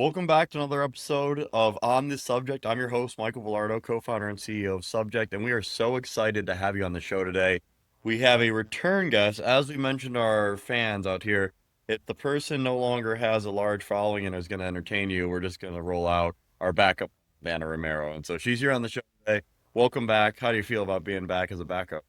Welcome back to another episode of On This Subject. I'm your host, Michael Vilardo, co-founder and CEO of Subject, and we are so excited to have you on the show today. We have a return guest. As we mentioned to our fans out here, if the person no longer has a large following and is going to entertain you, we're just going to roll out our backup, Ana Romero. And so she's here on the show today. Welcome back. How do you feel about being back as a backup?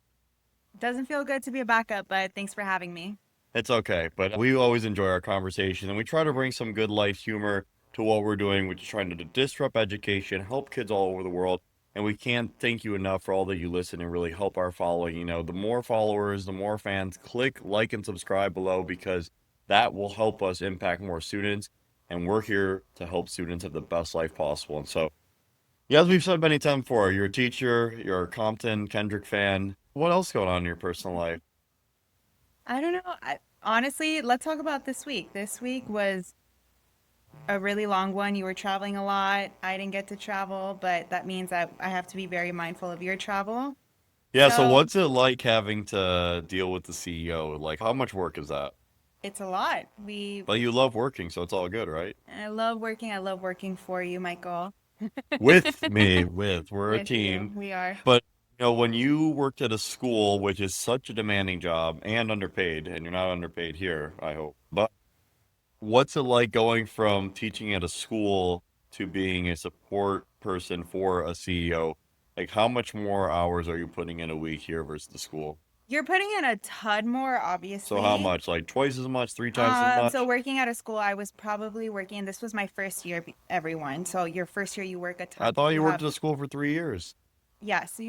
Doesn't feel good to be a backup, but thanks for having me. It's okay, but we always enjoy our conversation and we try to bring some good life humor to what we're doing, which is trying to disrupt education, help kids all over the world. And we can't thank you enough for all that you listen and really help our following. The more followers, the more fans, click like and subscribe below because that will help us impact more students. And we're here to help students have the best life possible. And so, yeah, as we've said many times before, you're a teacher, you're a Compton Kendrick fan. What else going on in your personal life? I don't know. Honestly, let's talk about this week. This week was a really long one. You were traveling a lot. I didn't get to travel, but that means that I have to be very mindful of your travel. Yeah, so So what's it like having to deal with the CEO? Like, how much work is that? it's a lot. We, But you love working, so it's all good, right? I love working. I love working for you, Michael. With me, we're a With you. team. We are. But when you worked at a school, which is such a demanding job and underpaid, and you're not underpaid here, I hope. But what's it like going from teaching at a school to being a support person for a CEO? Like, how much more hours are you putting in a week here versus the school? You're putting in a ton more, So how obviously. much? Like twice as much, three times as So much? working at a school, I was probably working, this was my first year, everyone. So your first year, you work a I ton. thought you You worked have at a school for 3 years. Yes,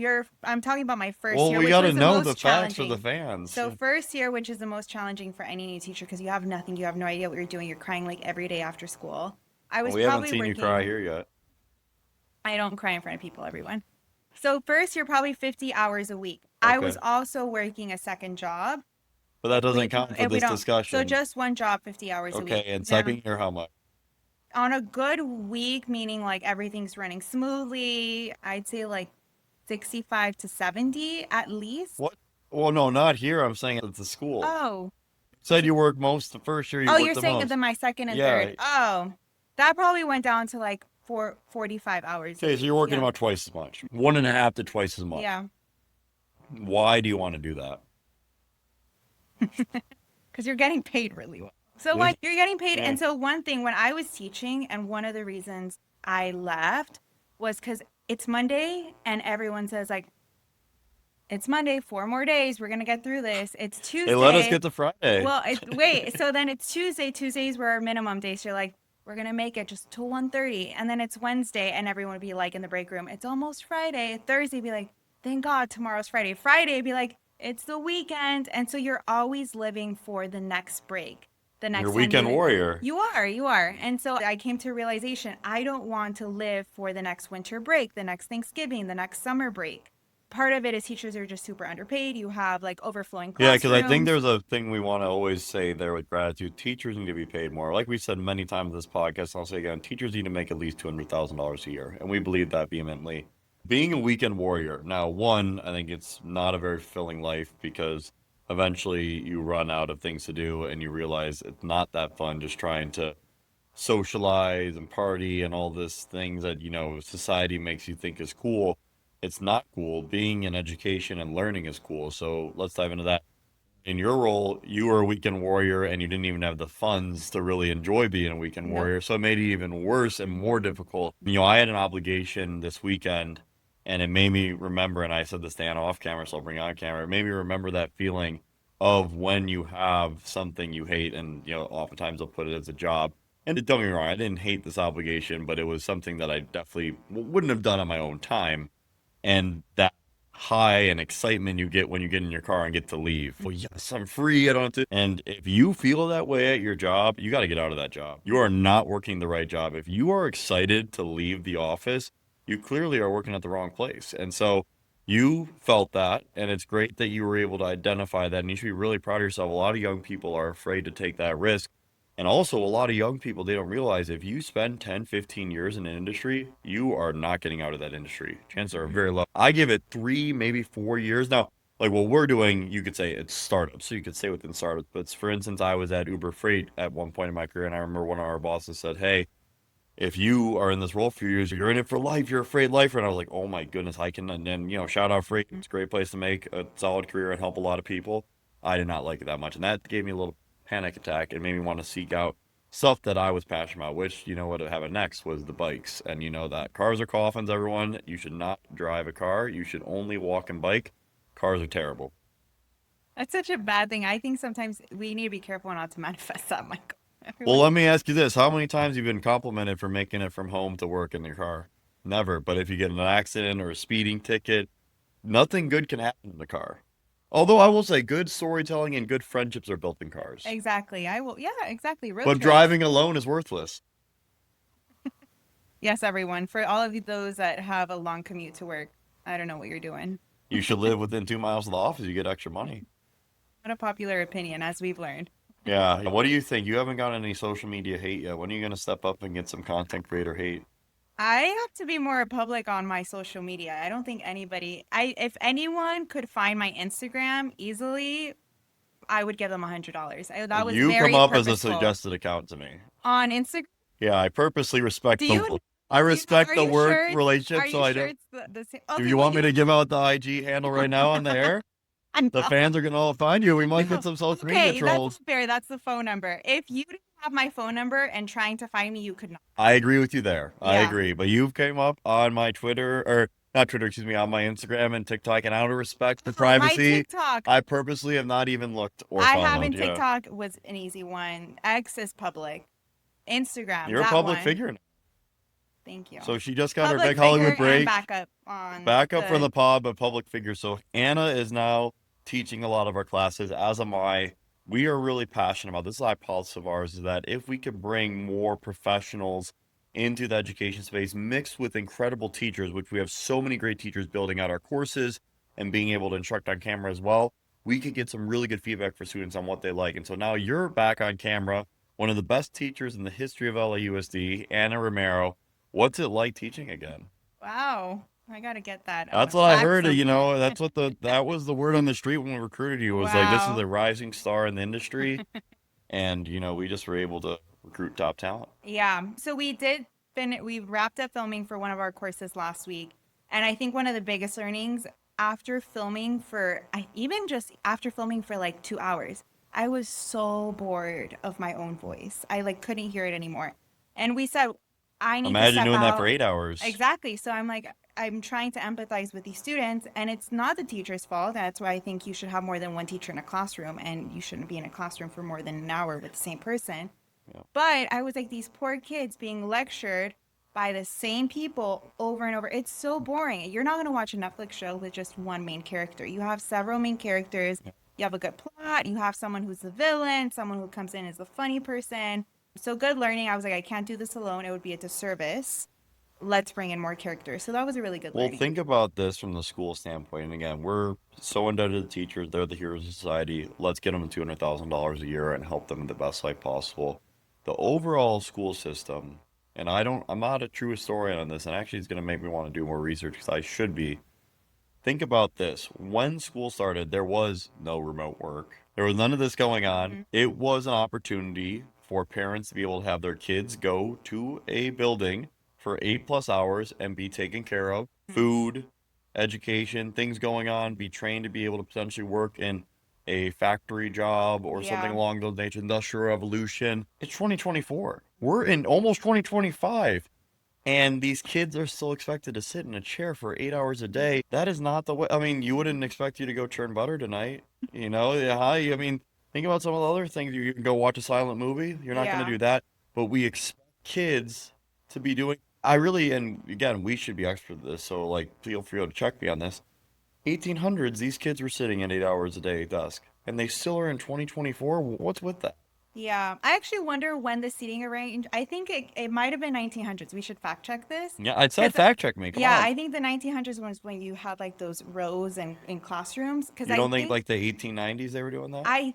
I'm talking about my first Well, year, we which got to was the know the most facts for the challenging. fans. So first year, which is the most challenging for any new teacher because you have nothing, you have no idea what you're doing. You're crying like every day after school. I Well, was we haven't probably seen you cry working, here yet. I don't cry in front of people, everyone. So first you're probably 50 hours a week. I was Okay. also working a second job. But that doesn't count for If we this don't, so discussion. just one job, 50 hours a Okay, week. and Now, second year, how much? on a good week, meaning like everything's running smoothly, I'd say like 65 to 70 at least. What? Well, no, not here. I'm saying at the school. Oh. You said you worked most the first year you Oh, worked you're the saying most. then my second and third. Yeah. Oh, that probably went down to like 45 hours a Okay, so week. you're working Yeah. about twice as much. One and a half to twice as much. Yeah. Why do you want to do that? Because you're getting paid really well. So This, what you're getting paid. yeah. And so one thing when I was teaching, and one of the reasons I left was because it's Monday and everyone says like, it's Monday, 4 more days. We're going to get through this. It's Hey, let us Tuesday. get to Friday. Wait. So then it's Tuesday. Tuesdays were our minimum days. So you're like, we're gonna make it just till 1:30, and then it's Wednesday, and everyone would be like in the break room, it's almost Friday. Thursday, be like, thank God tomorrow's Friday. Friday, be like, it's the weekend, and so you're always living for the next break, the You're a next time weekend warrior. you are. And so I came to a realization I don't want to live for the next winter break, the next Thanksgiving, the next summer break. Part of it is teachers are just super underpaid. You have like overflowing Yeah, because I think classrooms. there's a thing we want to always say there with gratitude. Teachers need to be paid more. Like we said many times in this podcast, I'll say again, teachers need to make at least $200,000 a year. And we believe that vehemently. Being a weekend warrior, now, one, I think it's not a very fulfilling life because eventually you run out of things to do and you realize it's not that fun just trying to socialize and party and all this things that, society makes you think is cool. It's not cool. Being in education and learning is cool. So let's dive into that. In your role, you were a weekend warrior and you didn't even have the funds to really enjoy being a weekend Nope. warrior. So it made it even worse and more difficult. I had an obligation this weekend and it made me remember, and I said this to Anna off camera, so I'll bring it on camera. It made me remember that feeling of when you have something you hate, and oftentimes I'll put it as a job. And don't get me wrong, I didn't hate this obligation, but it was something that I definitely wouldn't have done on my own time. And that high and excitement you get when you get in your car and get to leave. Well, yes, I'm free. I don't have to. And if you feel that way at your job, you got to get out of that job. You are not working the right job. If you are excited to leave the office, you clearly are working at the wrong place. And so you felt that, and it's great that you were able to identify that. And you should be really proud of yourself. A lot of young people are afraid to take that risk. And also, a lot of young people, they don't realize if you spend 10, 15 years in an industry, you are not getting out of that industry. Chances are very low. I give it 3, maybe 4 years. Now, like what we're doing, you could say it's startups. So you could stay within startups. But for instance, I was at Uber Freight at one point in my career, and I remember one of our bosses said, "Hey, if you are in this role for years, you're in it for life, you're a freight lifer. And I was like, oh my goodness, I can, and then, shout out freight. It's a great place to make a solid career and help a lot of people. I did not like it that much. And that gave me a little panic attack and made me want to seek out stuff that I was passionate about, which, what happened next was the bikes. And you know that cars are coffins, everyone. You should not drive a car. You should only walk and bike. Cars are terrible. That's such a bad thing. I think sometimes we need to be careful not to manifest that, Michael. Well, Everyone. let me ask you this. How many times have you been complimented for making it from home to work in your car? Never. But if you get in an accident or a speeding ticket, nothing good can happen in the car. Although I will say good storytelling and good friendships are built in cars. Exactly. I will. Yeah, exactly. Road But trips. driving alone is worthless. Yes, everyone. For all of those that have a long commute to work, I don't know what you're doing. You should live within 2 miles of the office. You get extra money. Not a popular opinion, as we've learned. Yeah. What do you think? You haven't got any social media hate yet. When are you going to step up and get some content creator hate? I have to be more public on my social media. I don't think anybody, if anyone could find my Instagram easily, I would give them $100. That was You come very up as a purposeful. suggested account to me. On Instagram, Yeah, I purposely do respect you, I are respect the you work sure are relationship, so you I sure don't. it's the same? Do Okay, you well, want me to give out the IG handle right now on the air? The no, fans are gonna all find you. We might get no. some social media Okay, that's trolls. not fair. That's the phone number. If you didn't have my phone number and trying to find me, you could not. I agree with you there. I Yeah. agree. But you've came up on my Twitter or not Twitter, excuse me, on my Instagram and TikTok, and out of respect for Oh, my privacy, TikTok. I purposely have not even looked or I followed haven't. you. TikTok was an easy one. X is public. Instagram, You're a that public one. figure now. Thank you. So she just got her Public big figure Hollywood and break. backup on Backup from the. the pod, but public figure. So Anna is now teaching a lot of our classes, as am I. We are really passionate about this hypothesis of ours is that if we could bring more professionals into the education space mixed with incredible teachers, which we have so many great teachers building out our courses and being able to instruct on camera as well, we could get some really good feedback for students on what they like. And so now you're back on camera, one of the best teachers in the history of LAUSD, Ana Romero. What's it like teaching again? Wow. I gotta get that That's what I back heard. somewhere. That's what that was the word on the street when we recruited you was like this is Wow. a rising star in the industry, and we just were able to recruit top talent. Yeah. So we wrapped up filming for one of our courses last week. And I think one of the biggest learnings after filming even just after filming for like 2 hours, I was so bored of my own voice. I like couldn't hear it anymore. And we said, I need to Imagine step doing that for out. 8 hours. Exactly. So I'm like, I'm trying to empathize with these students, and it's not the teacher's fault. That's why I think you should have more than one teacher in a classroom, and you shouldn't be in a classroom for more than an hour with the same person. Yeah. But I was like, these poor kids being lectured by the same people over and over. It's so boring. You're not going to watch a Netflix show with just one main character. You have several main characters. You have a good plot. You have someone who's the villain, someone who comes in as the funny person. So good learning. I was like, I can't do this alone. It would be a disservice. Let's bring in more characters. So that was a really good Well, learning. think about this from the school standpoint. And again, we're so indebted to the teachers. They're the heroes of society. Let's get them $200,000 a year and help them in the best light possible. The overall school system, and I'm not a true historian on this, and actually it's going to make me want to do more research because I should be. Think about this. When school started, there was no remote work. There was none of this going on. Mhm. It was an opportunity for parents to be able to have their kids go to a building for 8+ hours and be taken care of. Food, education, things going on, be trained to be able to potentially work in a factory job or something Yeah. along those nature, industrial revolution. It's 2024. We're in almost 2025. And these kids are still expected to sit in a chair for 8 hours a day. That is not the way. I mean, you wouldn't expect you to go churn butter tonight. Yeah, I mean, think about some of the other things. You can go watch a silent movie. You're not going to Yeah. do that. But we expect kids to be doing. I really, and again, we should be experts at this. So, like, feel free to check me on this. 1800s, these kids were sitting at 8 hours a day at dusk, and they still are in 2024. What's with that? Yeah. I actually wonder when the seating arrange. I think it might have been 1900s. We should fact check this. Yeah, I said Because, fact check me. Come yeah, on. I think the 1900s was when you had like those rows and in classrooms. Because You I don't think think like the 1890s they were doing that? I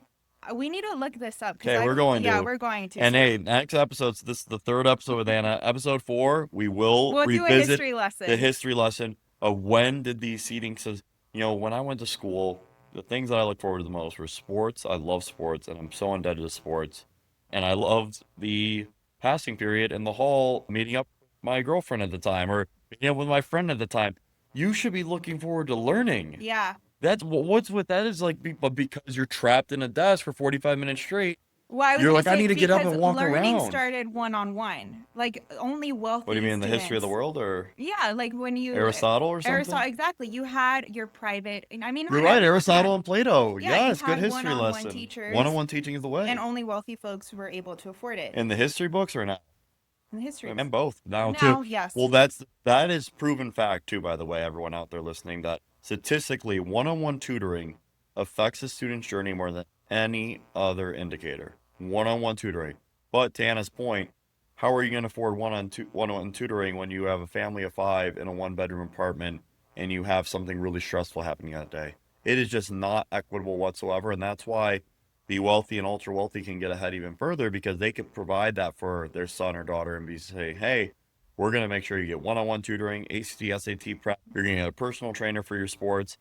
we need to look this up because Okay, I we're don't. going Yeah, to. we're going to. And So hey, next episode, so this is the third episode with Anna. Episode 4, we will we'll do a revisit history the lesson. history lesson of when did these seating. Says, when I went to school, the things that I look forward to the most were sports. I love sports, and I'm so indebted to sports. And I loved the passing period in the hall, meeting up with my girlfriend at the time or meeting up with my friend at the time. You should be looking forward to learning. Yeah. That's what's with that is like, but because you're trapped in a desk for 45 minutes straight, Well, I was you're gonna like, I say need to get up because and walk learning around. started one-on-one. Like only What do you wealthy mean, the history of the students. world or Yeah, like when you Aristotle or something? Aristotle, exactly. You had your private, I mean, You're not right, everyone Aristotle had. and Plato. Yeah, you Yes, good had history one-on-one lesson. teachers, One-on-one teaching is the and way. only wealthy folks were able to afford it In the history books or not? in the history And books. both now too. Now, yes. Well, that is proven fact too, by the way, everyone out there listening, that statistically one-on-one tutoring affects a student's journey more than any other indicator. One-on-one tutoring. But to Anna's point, how are you going to afford one-on-one tutoring when you have a family of five in a one-bedroom apartment and you have something really stressful happening that day? It is just not equitable whatsoever, and that's why the wealthy and ultra wealthy can get ahead even further because they could provide that for their son or daughter and be say, hey, we're going to make sure you get one-on-one tutoring, ACT, SAT prep. You're going to get a personal trainer for your sports.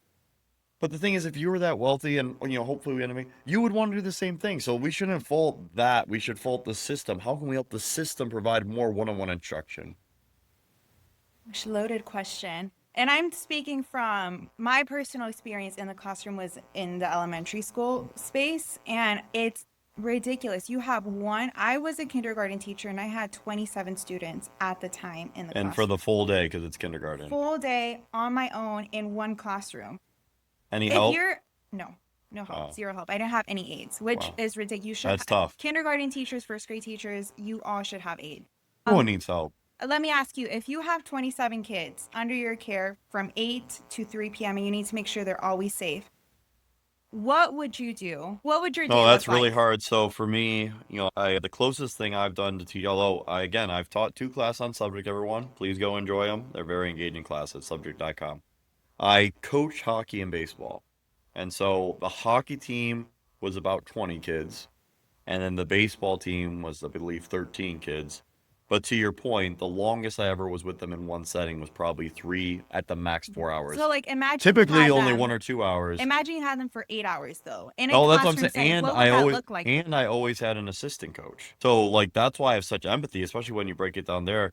But the thing is, if you were that wealthy and, hopefully we enemy, you would want to do the same thing. So we shouldn't fault that. We should fault the system. How can we help the system provide more one-on-one instruction? Loaded question. And I'm speaking from my personal experience in the classroom was in the elementary school space, and it's ridiculous. You have one, I was a kindergarten teacher and I had 27 students at the time in the And for classroom. the full day, because it's kindergarten. Full day on my own in one classroom. Any If help? you're, no, no help, Oh, zero help. I didn't have any aides, which wow. is ridiculous. You should That's tough. kindergarten teachers, first grade teachers, you all should have aid. Everyone Um, needs help. Let me ask you, if you have 27 kids under your care from 8 to 3 p.m. and you need to make sure they're always safe, what would you do? What would your No, day that's look really like? hard. So for me, the closest thing I've done to teach, although I've taught two classes on subject, everyone. Please go enjoy them. They're very engaging classes, subject.com. I coach hockey and baseball. And so the hockey team was about 20 kids, and then the baseball team was, I believe, 13 kids. But to your point, the longest I ever was with them in one setting was probably three, at the max 4 hours. So, like, imagine you Typically had only them. 1 or 2 hours. Imagine you had them for 8 hours, though, in a Oh, that's what I'm classroom saying. setting. What would that look like? And I always had an assistant coach. So like that's why I have such empathy, especially when you break it down there.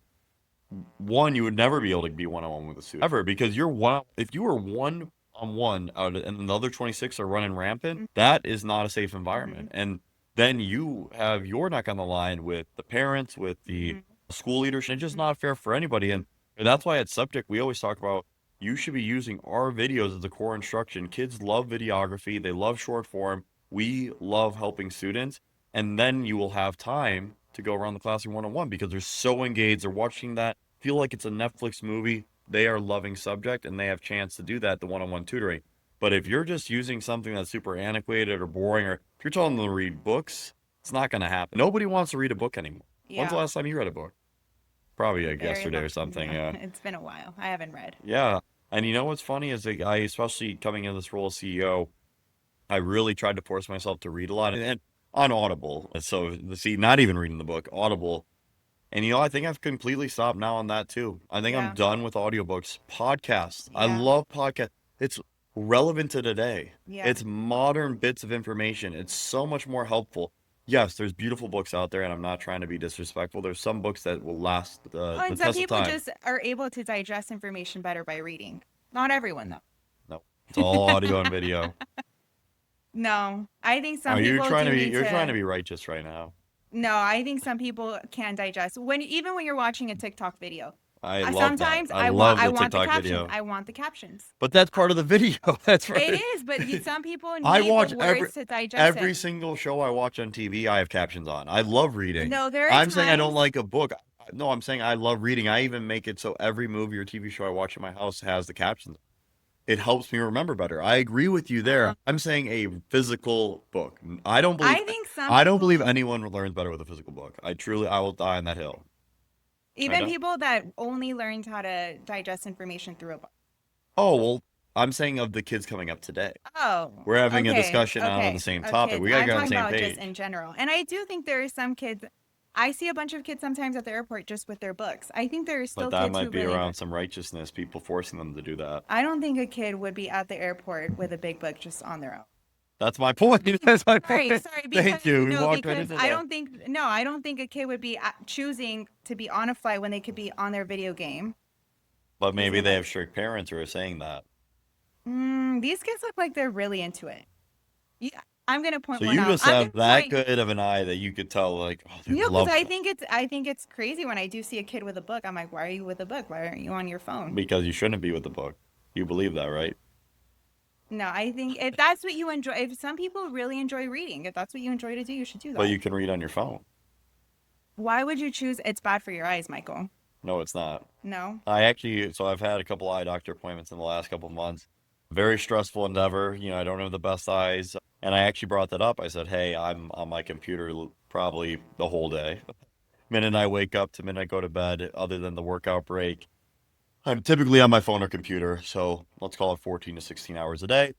One, you would never be able to be one-on-one with a student ever because you're one. If you were one-on-one out and the other 26 are running rampant, that is not a safe Mm-hmm. environment. And then you have your neck on the line with the parents, with the Mm-hmm. school leadership. It's just not fair for anybody. And that's why at Subject we always talk about you should be using our videos as the core instruction. Kids love videography. They love short form. We love helping students. And then you will have time to go around the classroom one-on-one because they're so engaged. They're watching that, feel like it's a Netflix movie. They are loving subject and they have chance to do that, the one-on-one tutoring. But if you're just using something that's super antiquated or boring, or if you're telling them to read books, it's not going to happen. Nobody wants to read a book anymore. When's the Yeah, last time you read a book? Probably like very yesterday long. or something. Yeah, Yeah. it's been a while. I haven't read. Yeah. And you know what's funny is that I, especially coming in this role as CEO, I really tried to force myself to read a lot and on Audible. So, see, not even reading the book, Audible. And I think I've completely stopped now on that too. I think I'm Yeah, done with audiobooks. Podcasts. I yeah, love podcasts. It's relevant to today. yeah. It's modern bits of information. It's so much more helpful. Yes, there's beautiful books out there, and I'm not trying to be disrespectful. There's some books that will last Oh, the and some test of people time. just are able to digest information better by reading. Not everyone, though. No, it's all audio and video. No, I think some Are you people trying to do be? need You're trying to to. be righteous right now. No, I think some people can digest even when you're watching a TikTok video. I love that. Sometimes I love I the want the TikTok captions. video. I want the captions. But that's part of the video. That's It right. is, but some people I need the watch words to digest every it. single show I watch on TV. I have captions on. I love reading. No, there are I'm saying I don't times. like a book. No, I'm saying I love reading. I even make it so every movie or TV show I watch in my house has the captions. It helps me remember better. I agree with you there. Um, I'm saying a physical book. I think some I don't believe people, anyone learns better with a physical book. I will die on that hill. I even don't. people that only learned how to digest information through a book. Oh, well, I'm saying of the kids coming up today. Oh, We're having a okay, discussion on the okay. same Of topic. kids. We gotta I'm get on the talking same about just page. in general. And I do think there are some kids. I see a bunch of kids sometimes at the airport just with their books. I think there are But still that kids might who be really. around some righteousness, people forcing them to do that. I don't think a kid would be at the airport with a big book just on their own. That's my point. That's my Sorry, point. sorry, because Thank you. We no, walked right because into I that. don't think no, I don't think a kid would be choosing to be on a flight when they could be on their video game But maybe using they have like, strict parents who are saying that. these kids look like they're really into it. Yeah, I'm gonna point So one you out. just I'm gonna have that point. good of an eye that you could tell, like, oh, they No, because love that I think it's crazy when I do see a kid with a book. I'm like, why are you with a book? Why aren't you on your phone? because you shouldn't be with the book. You believe that, right? No, I think if that's what you enjoy, if some people really enjoy reading, if that's what you enjoy to do, you should do But that. you can read on your phone. Why would you choose? It's bad for your eyes, Michael. No, it's not. No. So I've had a couple eye doctor appointments in the last couple of months. Very stressful endeavor. I don't have the best eyes. And I actually brought that up. I said, hey, I'm on my computer probably the whole day. Minute I wake up to minute I go to bed, other than the workout break, I'm typically on my phone or computer. So let's call it 14 to 16 hours a day.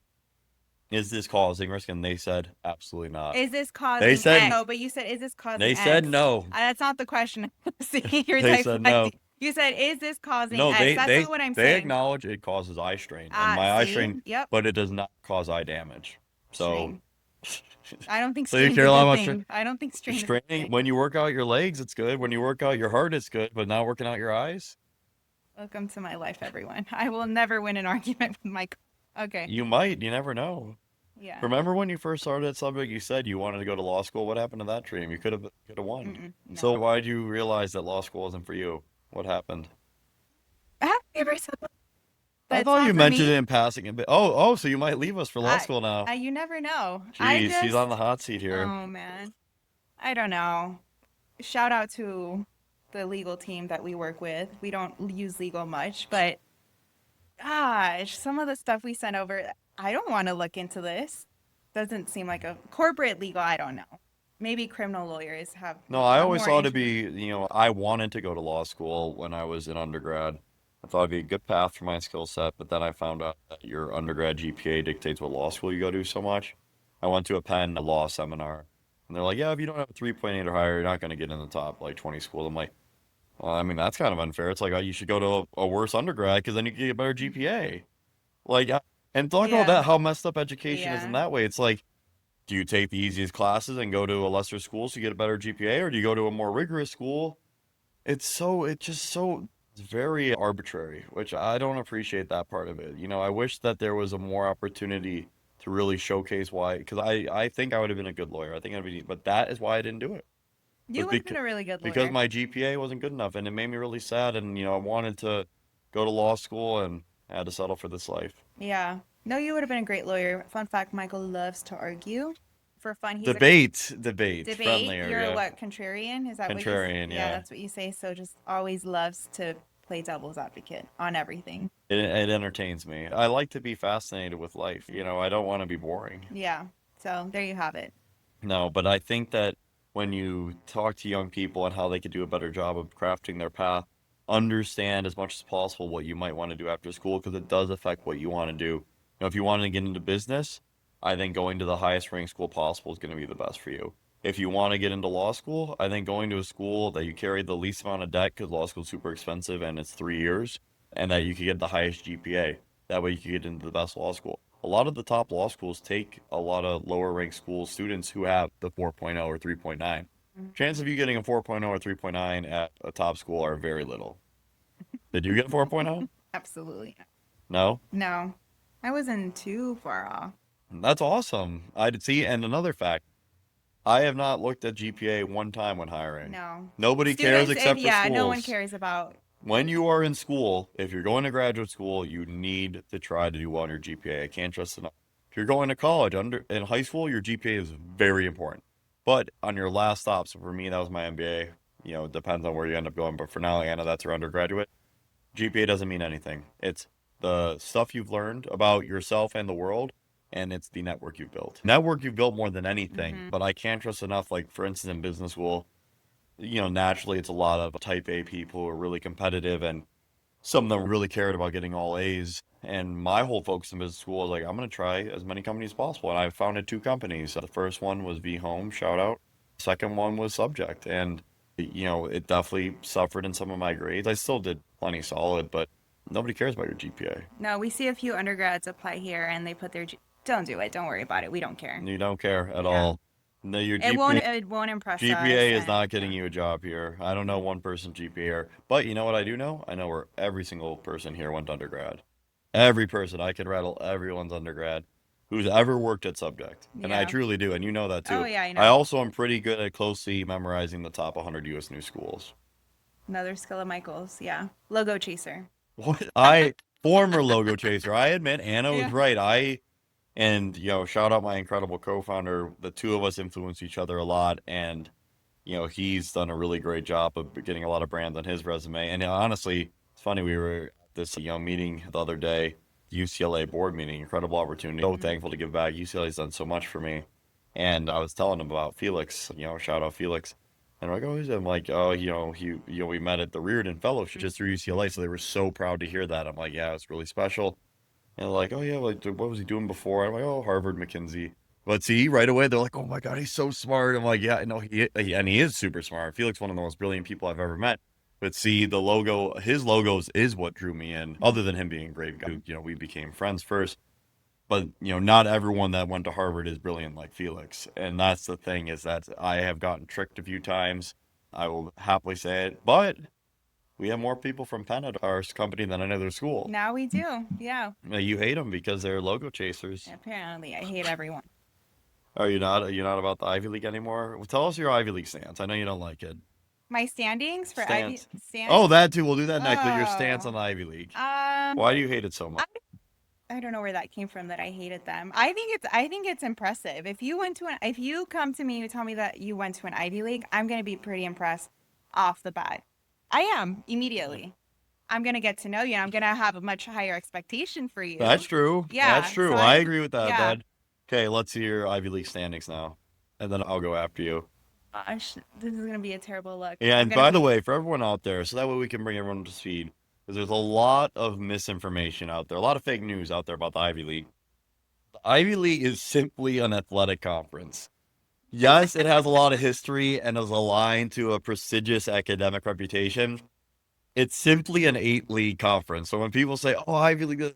Is this causing risk? And they said, absolutely not. Is this They causing said, X? No, but you said, is this they causing said X? no. That's not the question. See, you're They said no. deflecting. You said, is this causing No, X? they That's they not what I'm they saying. acknowledge it causes eye strain and my eye See? strain, Yep. but it does not cause eye damage. So, Strain. I don't think so you strain's care a a lot good about strain. thing. I don't think strain is a good Straining thing. when you work out your legs, it's good. When you work out your heart, it's good. But not working out your eyes, Welcome to my life, everyone. I will never win an argument with Michael. Okay. you might. You never know. Yeah. Remember when you first started that subject? You said you wanted to go to law school. What happened to that dream? You could have won. So No. why did you realize that law school wasn't for you? What happened? Have you ever said I that it's thought not you for mentioned me? it in passing a bit. Oh, so you might leave us for law I, school now. you never know. I Jeez, she's on the just, hot seat here. oh man, I don't know. Shout out to the legal team that we work with. We don't use legal much, but gosh, some of the stuff we sent over, I don't want to look into this. Doesn't seem like a corporate legal, I don't know. Maybe criminal lawyers have No, I always more thought it'd interest. be, I wanted to go to law school when I was in undergrad. I thought it'd be a good path for my skill set, but then I found out that your undergrad GPA dictates what law school you go to so much. I went to a Penn law seminar, and they're like, yeah, if you don't have a 3.8 or higher, you're not going to get in the top like 20 school. I'm like, well, I mean, that's kind of unfair. It's like, oh, you should go to a worse undergrad because then you can get a better GPA. Like, and talk about Yeah, that, how messed up education is in yeah. that way. It's like, do you take the easiest classes and go to a lesser school so you get a better GPA, or do you go to a more rigorous school? It's very arbitrary, which I don't appreciate that part of it. I wish that there was a more opportunity to really showcase why, because I think I would have been a good lawyer. I think I'd be, but that is why I didn't do it. Was You would have been a really good because lawyer. my GPA wasn't good enough, and it made me really sad. And I wanted to go to law school, and I had to settle for this life. Yeah. No, you would have been a great lawyer. Fun fact, Michael loves to argue. For fun, he's a Debate, debate. friendlier, You're a yeah. what, contrarian? Is that what you Contrarian, Yeah, yeah. that's what you say. So just always loves to play devil's advocate on everything. It entertains me. I like to be fascinated with life. I don't want to be boring. Yeah. So there you have it. No, but I think that when you talk to young people and how they could do a better job of crafting their path, understand as much as possible what you might want to do after school because it does affect what you want to do. If you want to get into business, I think going to the highest ranked school possible is going to be the best for you. If you want to get into law school, I think going to a school that you carry the least amount of debt because law school is super expensive and it's 3 years, and that you could get the highest GPA. That way you could get into the best law school. A lot of the top law schools take a lot of lower ranked school students who have the 4.0 or 3.9. Chance of you getting a 4.0 or 3.9 at a top school are very little. Did you get 4.0? Absolutely. No? No, I wasn't too far off. That's awesome. I'd see. And another fact, I have not looked at GPA one time when hiring. No. Nobody cares Students, if except for yeah, no one schools. cares about. When you are in school, if you're going to graduate school, you need to try to do well on your GPA. I can't trust enough. If you're going to college, in high school, your GPA is very important. But on your last stop, so for me, that was my MBA. It depends on where you end up going. But for now, Anna, that's your undergraduate. GPA doesn't mean anything. It's the stuff you've learned about yourself and the world, and it's the network you've built. Network you've built more than anything. Hmm. But I can't trust enough. Like for instance, in business school, naturally it's a lot of type A people who are really competitive, and some of them really cared about getting all A's. And my whole focus in business school was like, I'm going to try as many companies as possible. And I founded two companies. The first one was V Home, shout out. Second one was Subject. And, it definitely suffered in some of my grades. I still did plenty solid, but nobody cares about your GPA. No, we see a few undergrads apply here and they put their Don't do it. Don't worry about it. We don't care. You don't care at Yeah. all. No, your It won't GPA it won't impress us GPA is and not getting yeah. you a job here. I don't know one person GPA here, but you know what I do know? I know where every single person here went to undergrad. Every person. I could rattle everyone's undergrad who's ever worked at subject. And I Yeah. truly do, and you know that Oh too. yeah, I I know. also am pretty good at closely memorizing the top 100 US new schools. Another skill of Michael's. Yeah. Logo chaser. What? Former logo chaser. I admit Anna was Yeah. right. And shout out my incredible co-founder. The two of us influence each other a lot, and he's done a really great job of getting a lot of brands on his resume. And honestly, it's funny, we were at this meeting the other day, UCLA board meeting, incredible opportunity. So Mm. thankful to give back. UCLA's done so much for me. And I was telling him about Felix, shout out Felix. And I'm like, oh, I'm like, oh, we met at the Reardon Fellowship just through UCLA. So they were so proud to hear that. I'm like, yeah, it's really special. And they're like, oh yeah, like what was he doing before? I'm like, oh, Harvard, McKinsey. But see, right away they're like, oh my God, he's so smart. I'm like, yeah, no, and he is super smart. Felix, one of the most brilliant people I've ever met. But see, his logos is what drew me in. Other than him being a great guy, we became friends first. But not everyone that went to Harvard is brilliant like Felix. And that's the thing, is that I have gotten tricked a few times. I will happily say it, but we have more people from Penn at our company than any other school. Now we do. Yeah. You hate them because they're logo chasers. Apparently, I hate everyone. Are you not? Are you not about the Ivy League anymore? Well, tell us your Ivy League stance. I know you don't like it. My standings for Ivy Stance. Oh, stance. that too. We'll do that next. But your stance Oh. on the Ivy League. Um. Why do you hate it so I, much? I don't know where that came from that I hated them. I think it's impressive. If you come to me and tell me that you went to an Ivy League, I'm gonna be pretty impressed off the bat. I am immediately. I'm gonna get to know you and I'm gonna have a much higher expectation for That's you. true. That's Yeah. So true. I I agree with that, yeah. Dad. Okay, let's see your Ivy League standings now, and then I'll go after you. Gosh, this is gonna be a terrible look. Yeah, I'm and gonna by the way, for everyone out there, so that way we can bring everyone up to speed, because there's a lot of misinformation out there, a lot of fake news out there about the Ivy League. The Ivy League is simply an athletic conference. Yes, it has a lot of history and is aligned to a prestigious academic reputation. It's simply an 8 league conference. So when people say, "Oh, Ivy League,"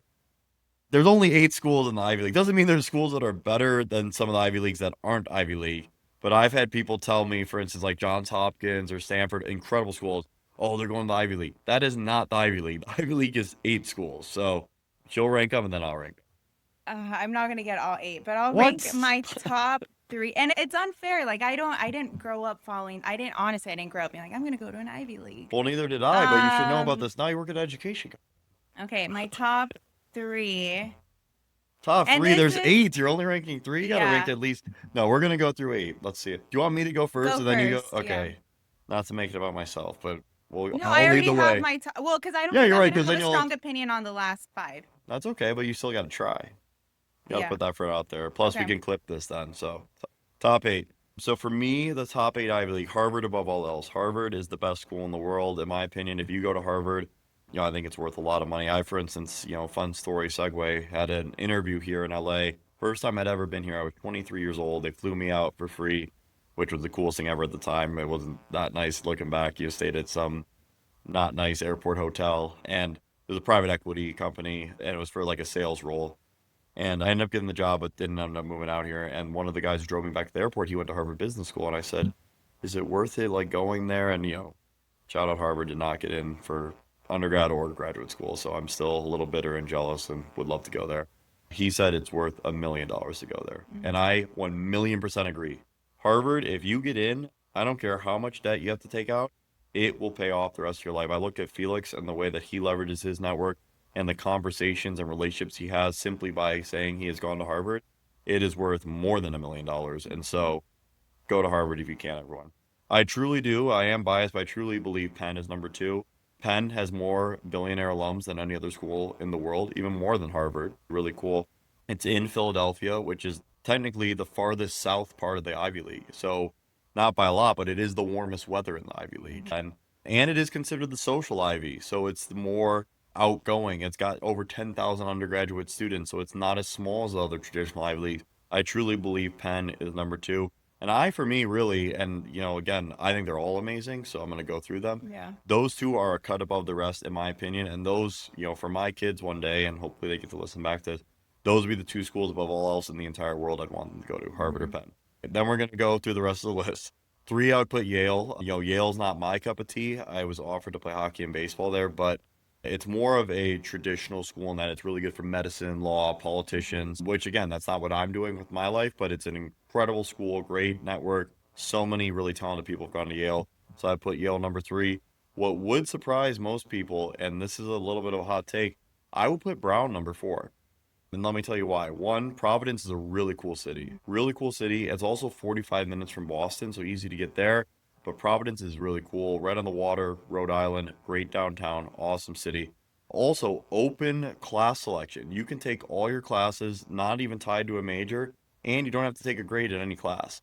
there's only 8 schools in the Ivy League. Doesn't mean there's schools that are better than some of the Ivy Leagues that aren't Ivy League. But I've had people tell me, for instance, like Johns Hopkins or Stanford, incredible schools. Oh, they're going to the Ivy League. That is not the Ivy League. The Ivy League is 8 schools. So she'll rank them and then I'll rank them. I'm not gonna get all eight, but I'll rank What? my top three. And it's unfair. Like I didn't grow up following. I didn't grow up being like I'm gonna go to an Ivy League. Well, neither did I, but you should know about Um. this now. You work at education. Okay, my top three, Top and three, this there's is 8. You're only ranking 3. You got to rank yeah. at least. No, we're going to go through 8. Let's see it. Do you want me to go first Go and then you go? first. Yeah. Okay. Not to make it about myself, but No, I I'll lead already the have way. my top. Well, because I don't Yeah, think you're I'm right, gonna because have then a you'll. strong opinion on the last five. That's okay, but you still got to try. You got to Yeah. put that for out there. Plus, we Okay. can clip this then. So, top 8. So, for me, the top 8 Ivy League, Harvard above all else. Harvard is the best school in the world, in my opinion. If you go to Harvard, I think it's worth a lot of money. I, for instance, fun story segue, had an interview here in LA. First time I'd ever been here, I was 23 years old. They flew me out for free, which was the coolest thing ever at the time. It wasn't that nice looking back. You stayed at some not nice airport hotel, and it was a private equity company, and it was for like a sales role. And I ended up getting the job, but didn't end up moving out here. And one of the guys who drove me back to the airport, he went to Harvard Business School, and I said, "Is it worth it, like going there?" And shout out Harvard, did not get in for undergrad or graduate school, so I'm still a little bitter and jealous, and would love to go there. He said it's worth $1 million to go there, and Mm. I 1 million% agree. Harvard, if you get in, I don't care how much debt you have to take out, it will pay off the rest of your life. I look at Felix and the way that he leverages his network and the conversations and relationships he has simply by saying he has gone to Harvard. It is worth more than $1 million. And so go to Harvard if you can, everyone. I truly do. I am biased, but I truly believe Penn is number 2. Penn has more billionaire alums than any other school in the world, even more than Harvard. Really cool. It's in Philadelphia, which is technically the farthest south part of the Ivy League. So not by a lot, but it is the warmest weather in the Ivy League. And it is considered the social Ivy. So it's more outgoing. It's got over 10,000 undergraduate students, so it's not as small as the other traditional Ivy Leagues. I truly believe Penn is number 2. And for me, really, and again, I think they're all amazing, so I'm going to go through them. Yeah. Those 2 are a cut above the rest, in my opinion. And those, for my kids one day, and hopefully they get to listen back to this, Those would be the two schools above all else in the entire world I'd want them to go to, Harvard or Hmm. Penn. Then we're going to go through the rest of the list. Three, I would put Yale. Yale's not my cup of tea. I was offered to play hockey and baseball there, but it's more of a traditional school in that it's really good for medicine, law, politicians, which again, that's not what I'm doing with my life, but it's an incredible school, great network. So many really talented people have gone to Yale. So I put Yale number three. What would surprise most people, and this is a little bit of a hot take, I would put Brown number four. And let me tell you why. One, Providence is a really cool city. Really cool city. It's also 45 minutes from Boston, so easy to get there. But Providence is really cool. Right on the water, Rhode Island, great downtown, awesome city. Also, open class selection. You can take all your classes, not even tied to a major, and you don't have to take a grade in any class.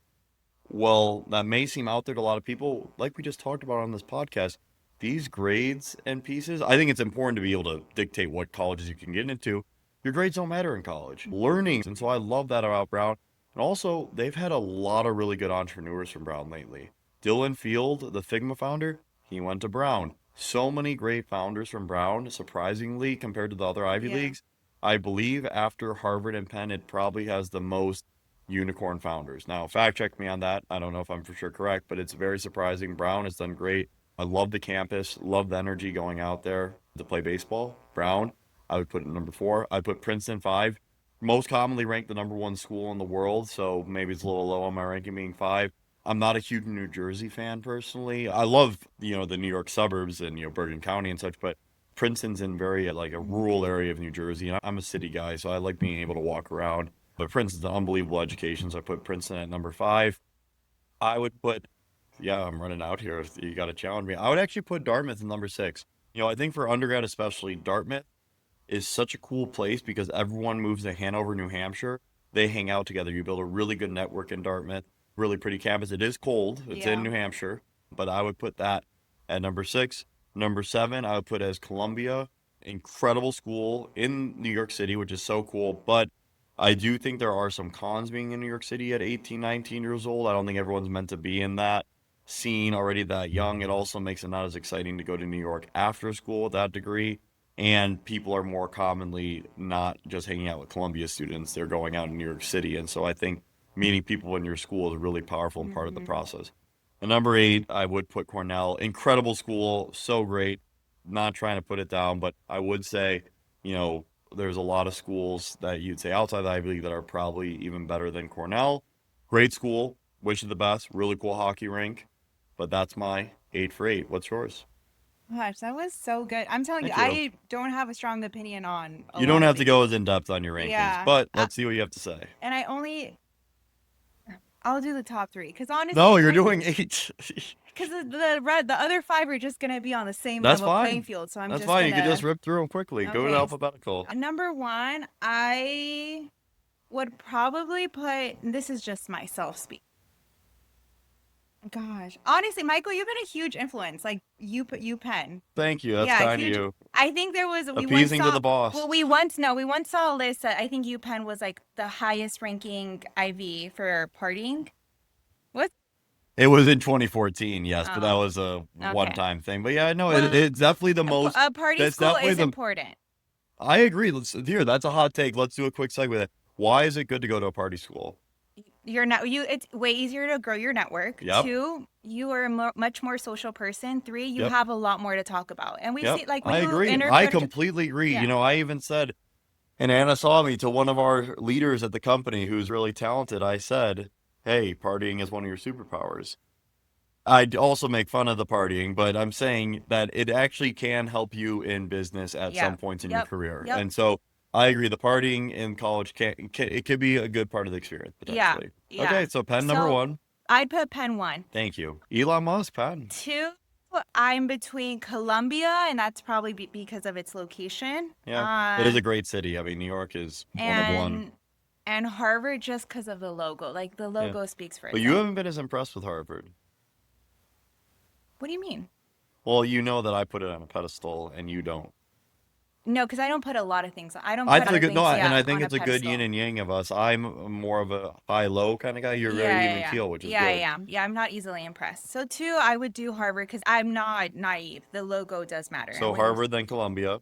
Well, that may seem out there to a lot of people. Like we just talked about on this podcast, these grades and pieces, I think it's important to be able to dictate what colleges you can get into. Your grades don't matter in college. Learning. And so I love that about Brown. And also, they've had a lot of really good entrepreneurs from Brown lately. Dylan Field, the Figma founder, he went to Brown. So many great founders from Brown, surprisingly, compared to the other Ivy Yeah. Leagues. I believe after Harvard and Penn, it probably has the most unicorn founders. Now, fact check me on that. I don't know if I'm for sure correct, but it's very surprising. Brown has done great. I love the campus, love the energy going out there to play baseball. Brown, I would put it number four. I'd put Princeton five. Most commonly ranked the number one school in the world, so maybe it's a little low on my ranking being five. I'm not a huge New Jersey fan personally. I love, the New York suburbs and, Bergen County and such, but Princeton's in very like a rural area of New Jersey. And I'm a city guy, so I like being able to walk around. But Princeton's an unbelievable education, so I put Princeton at number five. I would put, yeah, I'm running out here. You got to challenge me. I would actually put Dartmouth in number six. I think for undergrad especially, Dartmouth is such a cool place because everyone moves to Hanover, New Hampshire. They hang out together. You build a really good network in Dartmouth. Really pretty campus. It is cold. It's in Yeah. New Hampshire, but I would put that at number six. Number seven, I would put as Columbia. Incredible school in New York City, which is so cool. But I do think there are some cons being in New York City at 18, 19 years old. I don't think everyone's meant to be in that scene already that young. It also makes it not as exciting to go to New York after school with that degree, and people are more commonly not just hanging out with Columbia students, they're going out in New York City. And so I think meeting people in your school is really powerful and part of the Hmm. process. And number eight, I would put Cornell. Incredible school, so great. Not trying to put it down, but I would say, you know, there's a lot of schools that you'd say outside the Ivy League that are probably even better than Cornell. Great school, wish you the best, really cool hockey rink. But that's my eight for eight. What's yours? Gosh, that was so good. I'm telling you, Thank you. I don't have a strong opinion on a You don't lot of have to these. go as in depth on your rankings, Yeah. but let's see what you have to say. And I'll do the top three because No, honestly, you're doing eight. because the other five are just gonna be on the same That's level playing fine. field. So I'm That's just fine. You could just gonna. rip through them quickly. Go to Okay. alphabetical. Number one, I would probably put. This is just myself speak. Gosh, honestly, Michael, you've been a huge influence. Like you put you pen. Thank you. That's Yeah, kind of huge. you. I think there was we once Appeasing to saw the boss. well we once saw a list that I think UPenn was like the highest ranking IV for partying. What? It was in 2014, yes, but that Oh, was a okay. one-time thing. But yeah, no, Well, it's definitely the most. a party That's school definitely is the. important. I agree. Let's here. That's a hot take. Let's do a quick segue with it. Why is it good to go to a party school? You're not you. It's way easier to grow your network. Yep. Two, you are a much more social person. Three, you Yep. have a lot more to talk about. And we've Yep. seen like when I you agree. enter I critical, completely agree. yeah, I even said, and Anna saw me to one of our leaders at the company who's really talented. I said, "Hey, partying is one of your superpowers." I'd also make fun of the partying, but I'm saying that it actually can help you in business at yeah, some points in your yep, career. yep, And so I agree. The partying in college can it could be a good part of the experience yeah, potentially. yeah. Okay, so pen number So one. I'd put Penn one. Thank you, Elon Musk. Pen. Two, I'm between Columbia, and that's probably because of its location. Yeah, it is a great city. I mean, New York is one of one. And Harvard just because of the logo. Like the Yeah, logo speaks for but you itself. haven't been as impressed with Harvard. What do you mean? Well, you know that I put it on a pedestal and you don't. No, because I don't put a lot of things. I don't I put a think lot a of good no, things, and yeah, I think on a it's a good yin pedestal. and yang of us. I'm more of a high low kind of guy. You're Yeah, very yeah, even yeah. keel, which is Yeah, I good. am. Yeah, I'm not easily impressed. So two, I would do Harvard because I'm not naive. The logo does matter. And So when Harvard, then Columbia.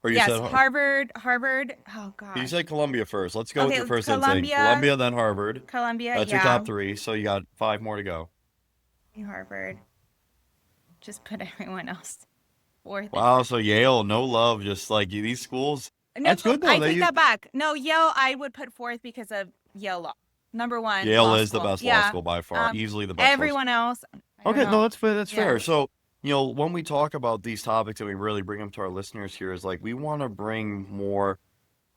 Or you Yes, said Harvard. Oh you gosh. said Columbia first. Let's go with Okay, your first instinct. Columbia, Columbia, then Harvard. Columbia, That's your yeah, top three. So you got five more to go. Harvard. Just put everyone else fourth and Wow. fifth. So Yale, no love. Just like these schools. No, That's good though. I That take you that back. No, Yale, I would put fourth because of Yale law. Number one, Yale law is the school. best law Yeah. school by far. Easily the best law school. Everyone else, I don't Okay, no, know. that's fair. That's fair. Yes. So, when we talk about these topics and we really bring them to our listeners here, is like we want to bring more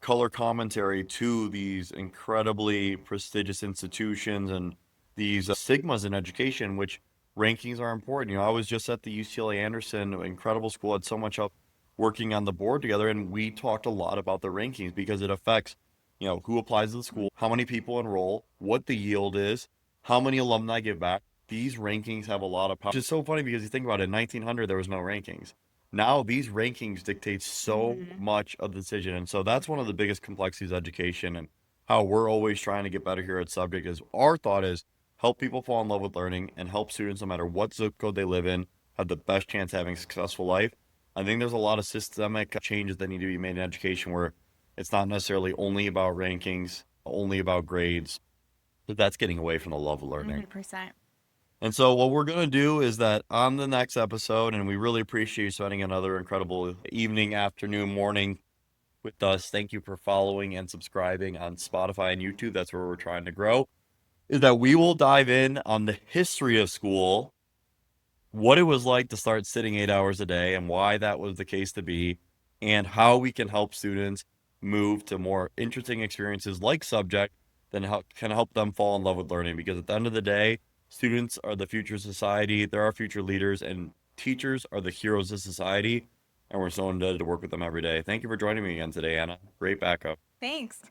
color commentary to these incredibly prestigious institutions and these stigmas in education, which rankings are important. I was just at the UCLA Anderson, incredible school, had so much help working on the board together, and we talked a lot about the rankings because it affects, who applies to the school, how many people enroll, what the yield is, how many alumni give back. These rankings have a lot of power, which is so funny because you think about it, in 1900, there was no rankings. Now these rankings dictate so Hmm. much of the decision. And so that's one of the biggest complexities of education and how we're always trying to get better here at Subject is our thought is help people fall in love with learning and help students, no matter what zip code they live in, have the best chance of having a successful life. I think there's a lot of systemic changes that need to be made in education where it's not necessarily only about rankings, only about grades, but that's getting away from the love of learning. 100%. And so what we're going to do is that on the next episode, and we really appreciate you spending another incredible evening, afternoon, morning with us. Thank you for following and subscribing on Spotify and YouTube. That's where we're trying to grow. Is that we will dive in on the history of school, what it was like to start sitting 8 hours a day and why that was the case to be, and how we can help students move to more interesting experiences like Subject that can help them fall in love with learning. Because at the end of the day, students are the future of society, they're our future leaders, and teachers are the heroes of society. And we're so indebted to work with them every day. Thank you for joining me again today, Anna. Great backup. Thanks.